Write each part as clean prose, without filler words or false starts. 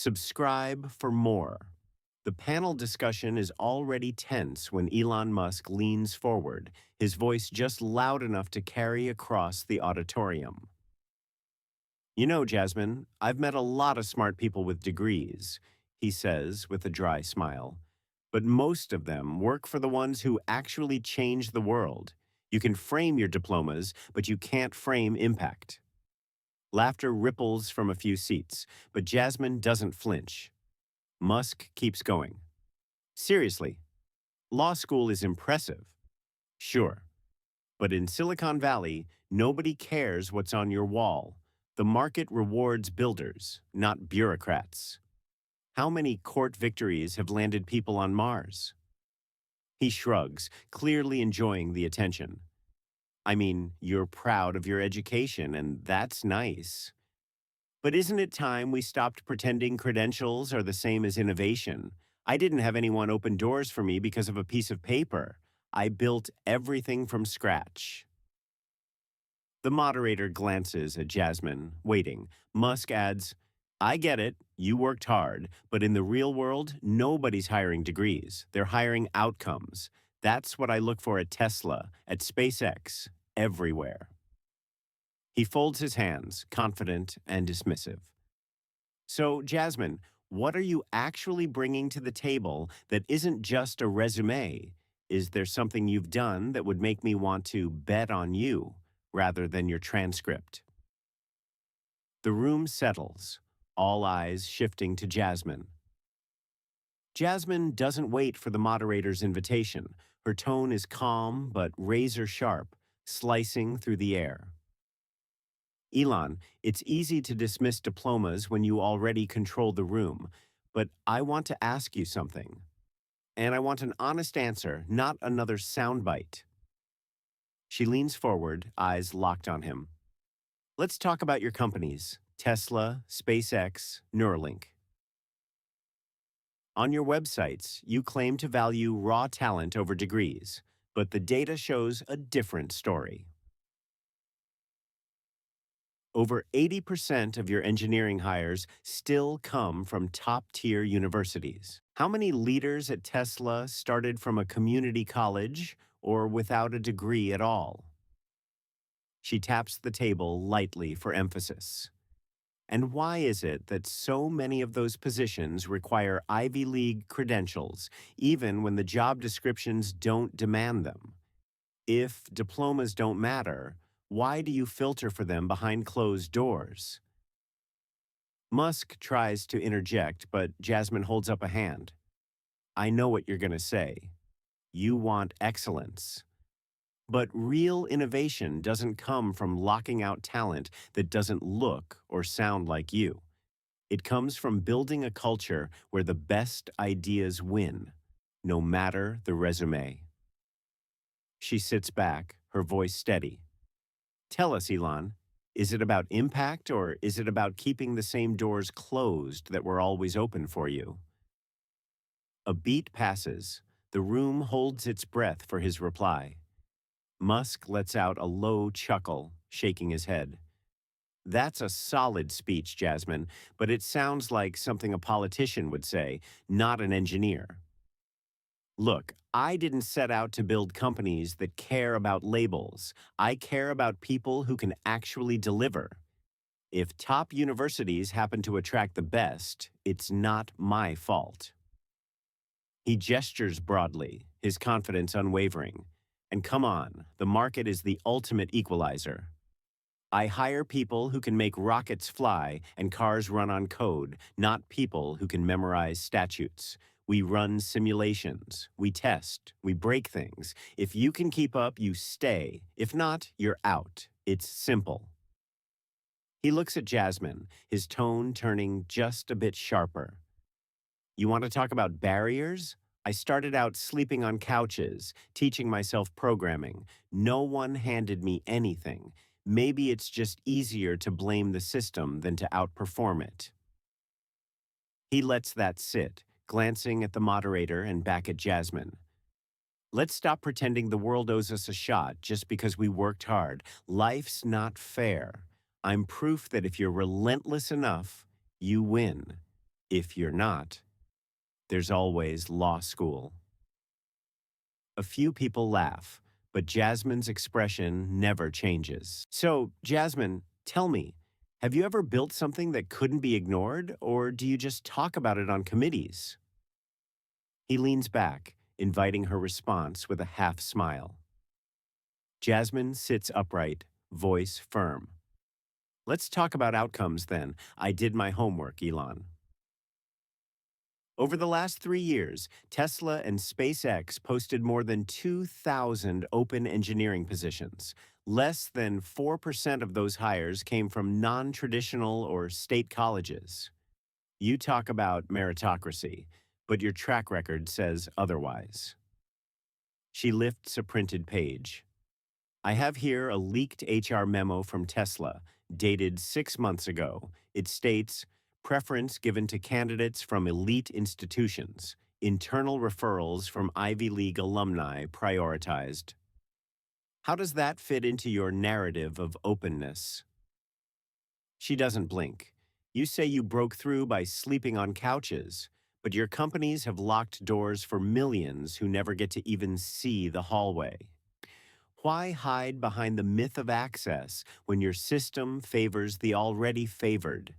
Subscribe for more. The panel discussion is already tense when Elon Musk leans forward, his voice just loud enough to carry across the auditorium. You know, Jasmine, I've met a lot of smart people with degrees, he says with a dry smile. But most of them work for the ones who actually change the world. You can frame your diplomas, but you can't frame impact. Laughter ripples from a few seats, but Jasmine doesn't flinch. Musk keeps going. Seriously, law school is impressive. Sure. But in Silicon Valley, nobody cares what's on your wall. The market rewards builders, not bureaucrats. How many court victories have landed people on Mars? He shrugs, clearly enjoying the attention. I mean, you're proud of your education, and that's nice. But isn't it time we stopped pretending credentials are the same as innovation? I didn't have anyone open doors for me because of a piece of paper. I built everything from scratch. The moderator glances at Jasmine, waiting. Musk adds, I get it, you worked hard, but in the real world, nobody's hiring degrees. They're hiring outcomes. That's what I look for at Tesla, at SpaceX, everywhere. He folds his hands, confident and dismissive. So, Jasmine, what are you actually bringing to the table that isn't just a resume? Is there something you've done that would make me want to bet on you rather than your transcript? The room settles, all eyes shifting to Jasmine. Jasmine doesn't wait for the moderator's invitation. Her tone is calm but razor sharp, slicing through the air. Elon, it's easy to dismiss diplomas when you already control the room, but I want to ask you something. And I want an honest answer, not another soundbite. She leans forward, eyes locked on him. Let's talk about your companies, Tesla, SpaceX, Neuralink. On your websites, you claim to value raw talent over degrees, but the data shows a different story. Over 80% of your engineering hires still come from top-tier universities. How many leaders at Tesla started from a community college or without a degree at all? She taps the table lightly for emphasis. And why is it that so many of those positions require Ivy League credentials, even when the job descriptions don't demand them? If diplomas don't matter, why do you filter for them behind closed doors? Musk tries to interject, but Jasmine holds up a hand. I know what you're going to say. You want excellence. But real innovation doesn't come from locking out talent that doesn't look or sound like you. It comes from building a culture where the best ideas win, no matter the resume. She sits back, her voice steady. Tell us, Elon, is it about impact or is it about keeping the same doors closed that were always open for you? A beat passes. The room holds its breath for his reply. Musk lets out a low chuckle, shaking his head. That's a solid speech, Jasmine, but it sounds like something a politician would say, not an engineer. Look, I didn't set out to build companies that care about labels. I care about people who can actually deliver. If top universities happen to attract the best, it's not my fault. He gestures broadly, his confidence unwavering. And come on, the market is the ultimate equalizer. I hire people who can make rockets fly and cars run on code, not people who can memorize statutes. We run simulations, we test, we break things. If you can keep up, you stay. If not, you're out. It's simple. He looks at Jasmine, his tone turning just a bit sharper. You want to talk about barriers? I started out sleeping on couches, teaching myself programming. No one handed me anything. Maybe it's just easier to blame the system than to outperform it. He lets that sit, glancing at the moderator and back at Jasmine. Let's stop pretending the world owes us a shot just because we worked hard. Life's not fair. I'm proof that if you're relentless enough, you win. If you're not, there's always law school. A few people laugh, but Jasmine's expression never changes. So, Jasmine, tell me, have you ever built something that couldn't be ignored, or do you just talk about it on committees? He leans back, inviting her response with a half smile. Jasmine sits upright, voice firm. Let's talk about outcomes then. I did my homework, Elon. Over the last 3 years, Tesla and SpaceX posted more than 2,000 open engineering positions. Less than 4% of those hires came from non traditional or state colleges. You talk about meritocracy, but your track record says otherwise. She lifts a printed page. I have here a leaked HR memo from Tesla, dated 6 months ago. It states, preference given to candidates from elite institutions, internal referrals from Ivy League alumni prioritized. How does that fit into your narrative of openness? She doesn't blink. You say you broke through by sleeping on couches, but your companies have locked doors for millions who never get to even see the hallway. Why hide behind the myth of access when your system favors the already favored?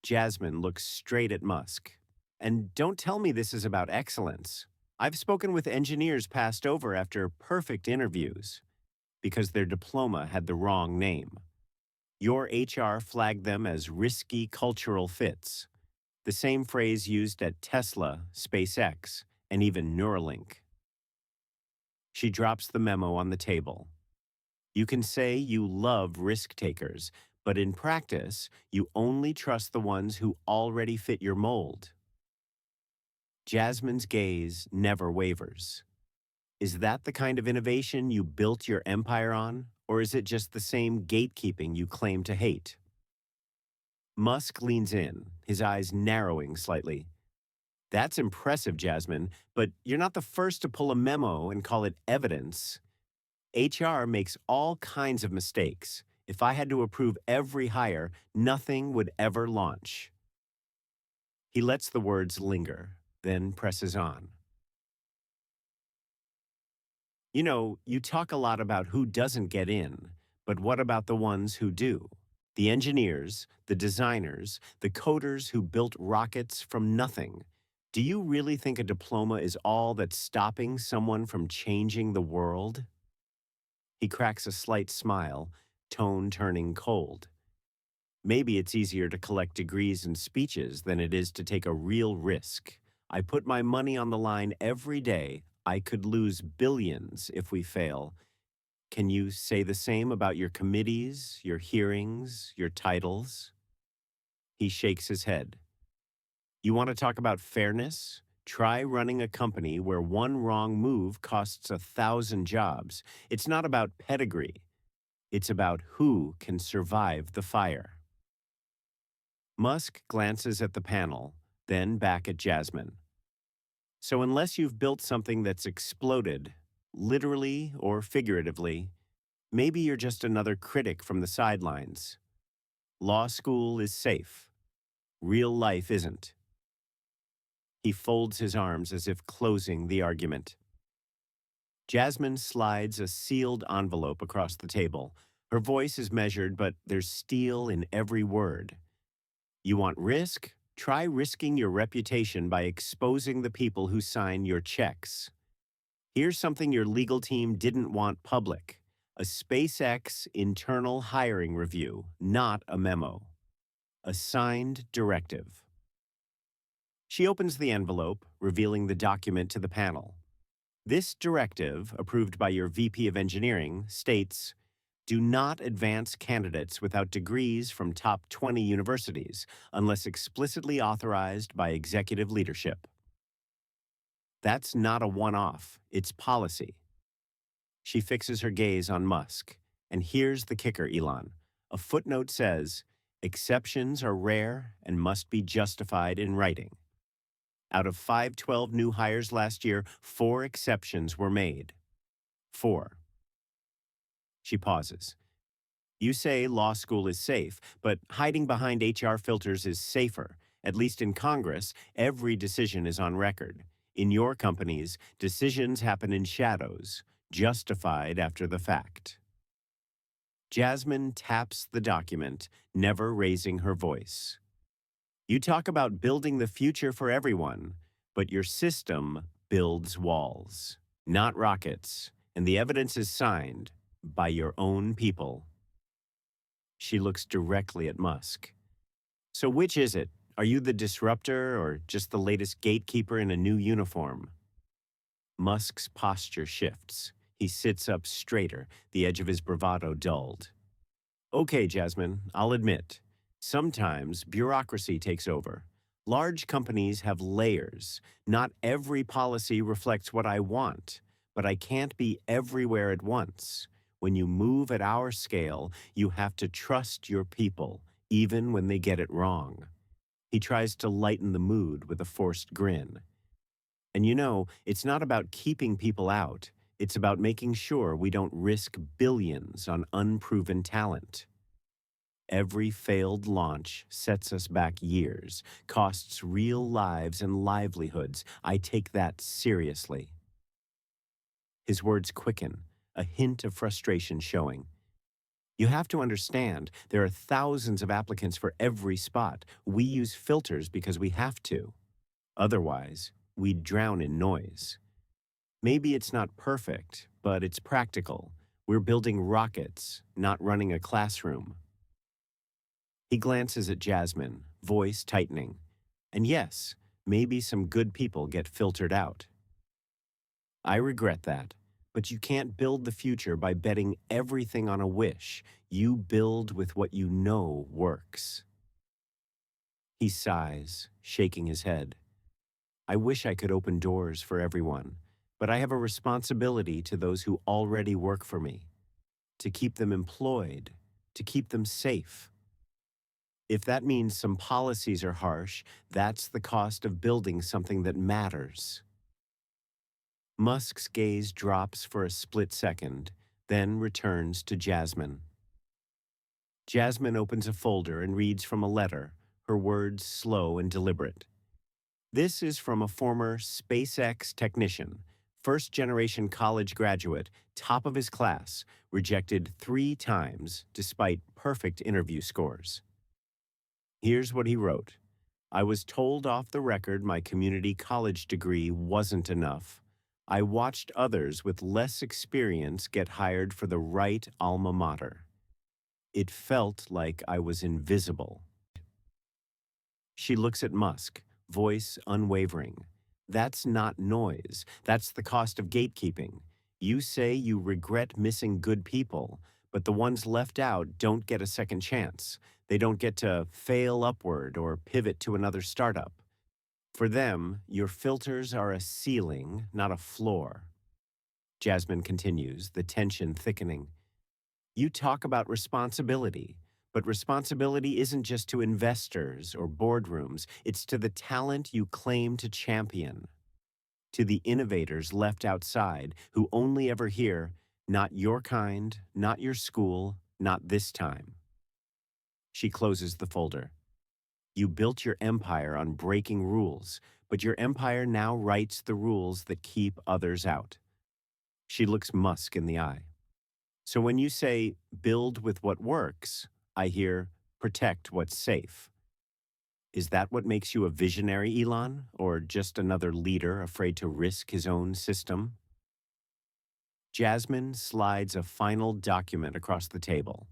Jasmine looks straight at Musk. And don't tell me this is about excellence. I've spoken with engineers passed over after perfect interviews because their diploma had the wrong name. Your HR flagged them as risky cultural fits, the same phrase used at Tesla, SpaceX, and even Neuralink. She drops the memo on the table. You can say you love risk takers, but in practice, you only trust the ones who already fit your mold. Jasmine's gaze never wavers. Is that the kind of innovation you built your empire on, or is it just the same gatekeeping you claim to hate? Musk leans in, his eyes narrowing slightly. That's impressive, Jasmine, but you're not the first to pull a memo and call it evidence. HR makes all kinds of mistakes. If I had to approve every hire, nothing would ever launch. He lets the words linger, then presses on. You know, you talk a lot about who doesn't get in, but what about the ones who do? The engineers, the designers, the coders who built rockets from nothing. Do you really think a diploma is all that's stopping someone from changing the world? He cracks a slight smile, tone turning cold. Maybe it's easier to collect degrees and speeches than it is to take a real risk. I put my money on the line every day. I could lose billions if we fail. Can you say the same about your committees, your hearings, your titles? He shakes his head. You want to talk about fairness? Try running a company where one wrong move costs 1,000 jobs. It's not about pedigree. It's about who can survive the fire. Musk glances at the panel, then back at Jasmine. So unless you've built something that's exploded, literally or figuratively, maybe you're just another critic from the sidelines. Law school is safe. Real life isn't. He folds his arms as if closing the argument. Jasmine slides a sealed envelope across the table. Her voice is measured, but there's steel in every word. You want risk? Try risking your reputation by exposing the people who sign your checks. Here's something your legal team didn't want public: a SpaceX internal hiring review, not a memo. A signed directive. She opens the envelope, revealing the document to the panel. This directive, approved by your VP of Engineering, states, do not advance candidates without degrees from top 20 universities unless explicitly authorized by executive leadership. That's not a one-off, it's policy. She fixes her gaze on Musk. And here's the kicker, Elon. A footnote says, exceptions are rare and must be justified in writing. Out of 512 new hires last year, 4 exceptions were made. 4. She pauses. You say law school is safe, but hiding behind HR filters is safer. At least in Congress, every decision is on record. In your companies, decisions happen in shadows, justified after the fact. Jasmine taps the document, never raising her voice. You talk about building the future for everyone, but your system builds walls, not rockets, and the evidence is signed by your own people. She looks directly at Musk. So which is it? Are you the disruptor or just the latest gatekeeper in a new uniform? Musk's posture shifts. He sits up straighter, the edge of his bravado dulled. Okay, Jasmine, I'll admit. Sometimes bureaucracy takes over. Large companies have layers. Not every policy reflects what I want, but I can't be everywhere at once. When you move at our scale, you have to trust your people, even when they get it wrong. He tries to lighten the mood with a forced grin. And you know, it's not about keeping people out. It's about making sure we don't risk billions on unproven talent. Every failed launch sets us back years, costs real lives and livelihoods. I take that seriously. His words quicken, a hint of frustration showing. You have to understand, there are thousands of applicants for every spot. We use filters because we have to. Otherwise, we'd drown in noise. Maybe it's not perfect, but it's practical. We're building rockets, not running a classroom. He glances at Jasmine, voice tightening. And yes, maybe some good people get filtered out. I regret that, but you can't build the future by betting everything on a wish. You build with what you know works. He sighs, shaking his head. I wish I could open doors for everyone, but I have a responsibility to those who already work for me, to keep them employed, to keep them safe. If that means some policies are harsh, that's the cost of building something that matters. Musk's gaze drops for a split second, then returns to Jasmine. Jasmine opens a folder and reads from a letter, her words slow and deliberate. This is from a former SpaceX technician, first-generation college graduate, top of his class, rejected 3 times despite perfect interview scores. Here's what he wrote. I was told off the record my community college degree wasn't enough. I watched others with less experience get hired for the right alma mater. It felt like I was invisible. She looks at Musk, voice unwavering. That's not noise. That's the cost of gatekeeping. You say you regret missing good people, but the ones left out don't get a second chance. They don't get to fail upward or pivot to another startup. For them, your filters are a ceiling, not a floor. Jasmine continues, the tension thickening. You talk about responsibility, but responsibility isn't just to investors or boardrooms. It's to the talent you claim to champion, to the innovators left outside who only ever hear, not your kind, not your school, not this time. She closes the folder. You built your empire on breaking rules, but your empire now writes the rules that keep others out. She looks Musk in the eye. So when you say, build with what works, I hear, protect what's safe. Is that what makes you a visionary, Elon, or just another leader afraid to risk his own system? Jasmine slides a final document across the table.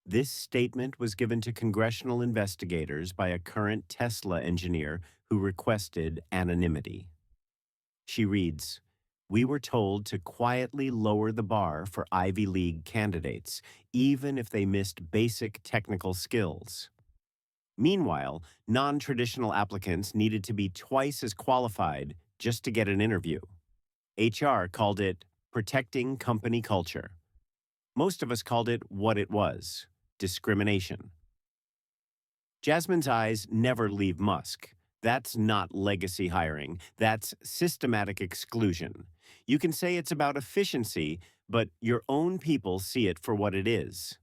This statement was given to congressional investigators by a current Tesla engineer who requested anonymity. She reads, we were told to quietly lower the bar for Ivy League candidates, even if they missed basic technical skills. Meanwhile, non-traditional applicants needed to be twice as qualified just to get an interview. HR called it protecting company culture. Most of us called it what it was, discrimination. Jasmine's eyes never leave Musk. That's not legacy hiring. That's systematic exclusion. You can say it's about efficiency, but your own people see it for what it is.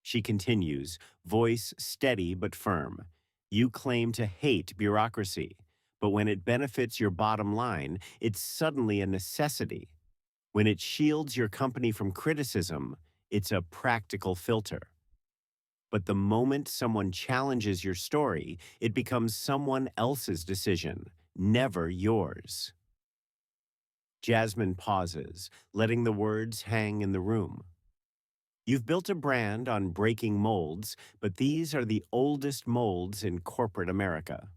She continues, voice steady but firm. You claim to hate bureaucracy, but when it benefits your bottom line, it's suddenly a necessity. When it shields your company from criticism, it's a practical filter. But the moment someone challenges your story, it becomes someone else's decision, never yours. Jasmine pauses, letting the words hang in the room. You've built a brand on breaking molds, but these are the oldest molds in corporate America.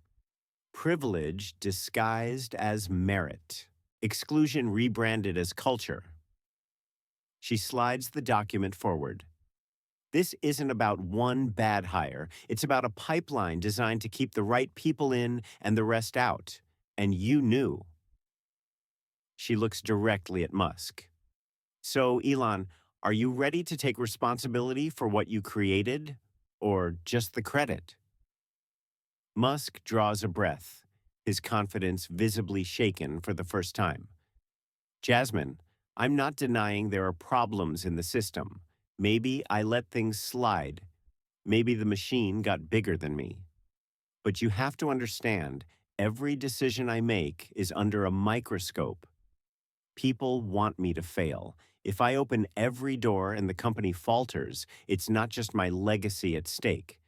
Privilege disguised as merit. Exclusion rebranded as culture. She slides the document forward. This isn't about one bad hire. It's about a pipeline designed to keep the right people in and the rest out. And you knew. She looks directly at Musk. So, Elon, are you ready to take responsibility for what you created? Or just the credit? Musk draws a breath, his confidence visibly shaken for the first time. Jasmine, I'm not denying there are problems in the system. Maybe I let things slide. Maybe the machine got bigger than me. But you have to understand, every decision I make is under a microscope. People want me to fail. If I open every door and the company falters, it's not just my legacy at stake.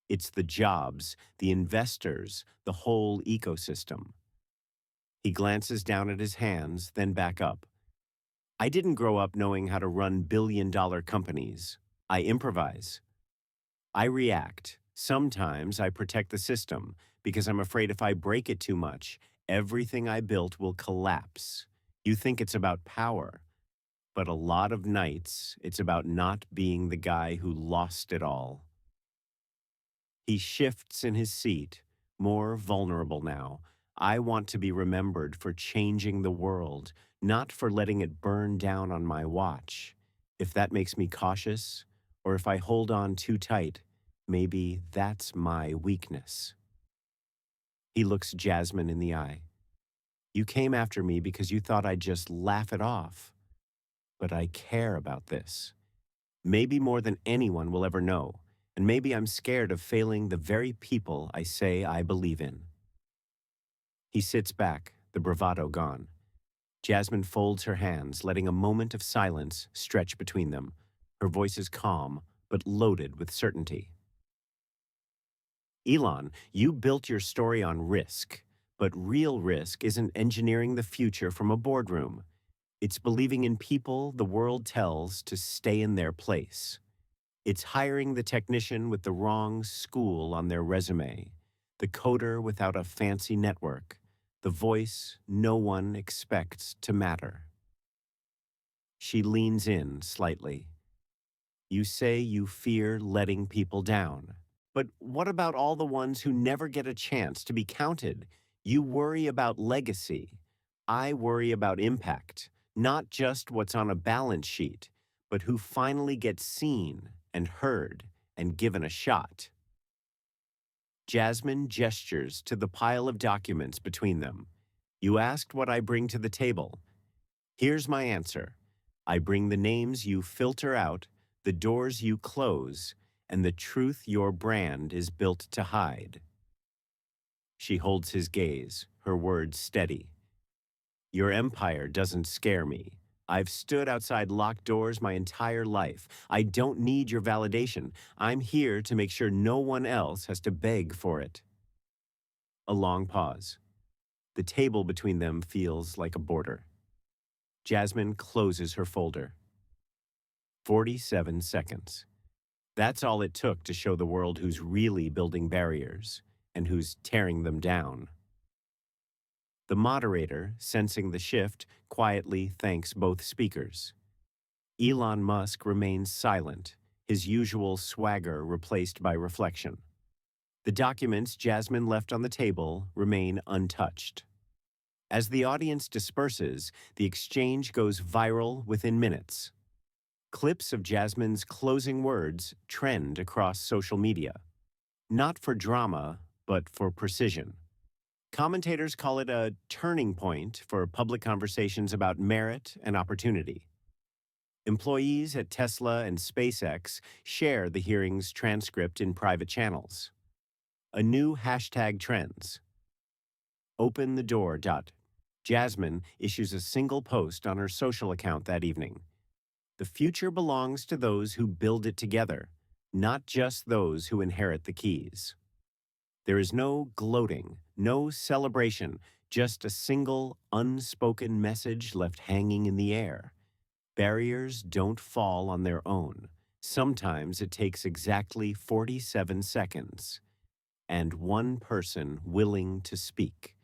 It's the jobs, the investors, the whole ecosystem. He glances down at his hands, then back up. I didn't grow up knowing how to run billion-dollar companies. I improvise. I react. Sometimes I protect the system because I'm afraid if I break it too much, everything I built will collapse. You think it's about power, but a lot of nights it's about not being the guy who lost it all. He shifts in his seat, more vulnerable now. I want to be remembered for changing the world, not for letting it burn down on my watch. If that makes me cautious, or if I hold on too tight, maybe that's my weakness. He looks Jasmine in the eye. You came after me because you thought I'd just laugh it off. But I care about this. Maybe more than anyone will ever know. And maybe I'm scared of failing the very people I say I believe in. He sits back, the bravado gone. Jasmine folds her hands, letting a moment of silence stretch between them. Her voice is calm, but loaded with certainty. Elon, you built your story on risk, but real risk isn't engineering the future from a boardroom. It's believing in people the world tells to stay in their place. It's hiring the technician with the wrong school on their resume, the coder without a fancy network, the voice no one expects to matter. She leans in slightly. You say you fear letting people down. But what about all the ones who never get a chance to be counted? You worry about legacy. I worry about impact, not just what's on a balance sheet, but who finally gets seen and heard and given a shot. Jasmine gestures to the pile of documents between them. You asked what I bring to the table. Here's my answer. I bring the names you filter out, the doors you close, and the truth your brand is built to hide. She holds his gaze, her words steady. Your empire doesn't scare me. I've stood outside locked doors my entire life. I don't need your validation. I'm here to make sure no one else has to beg for it. A long pause. The table between them feels like a border. Jasmine closes her folder. 47 seconds. That's all it took to show the world who's really building barriers and who's tearing them down. The moderator, sensing the shift, quietly thanks both speakers. Elon Musk remains silent, his usual swagger replaced by reflection. The documents Jasmine left on the table remain untouched. As the audience disperses, the exchange goes viral within minutes. Clips of Jasmine's closing words trend across social media. Not for drama, but for precision. Commentators call it a turning point for public conversations about merit and opportunity. Employees at Tesla and SpaceX share the hearing's transcript in private channels. A new hashtag trends. Open the door. Jasmine issues a single post on her social account that evening. The future belongs to those who build it together, not just those who inherit the keys. There is no gloating, no celebration, just a single unspoken message left hanging in the air. Barriers don't fall on their own. Sometimes it takes exactly 47 seconds and one person willing to speak.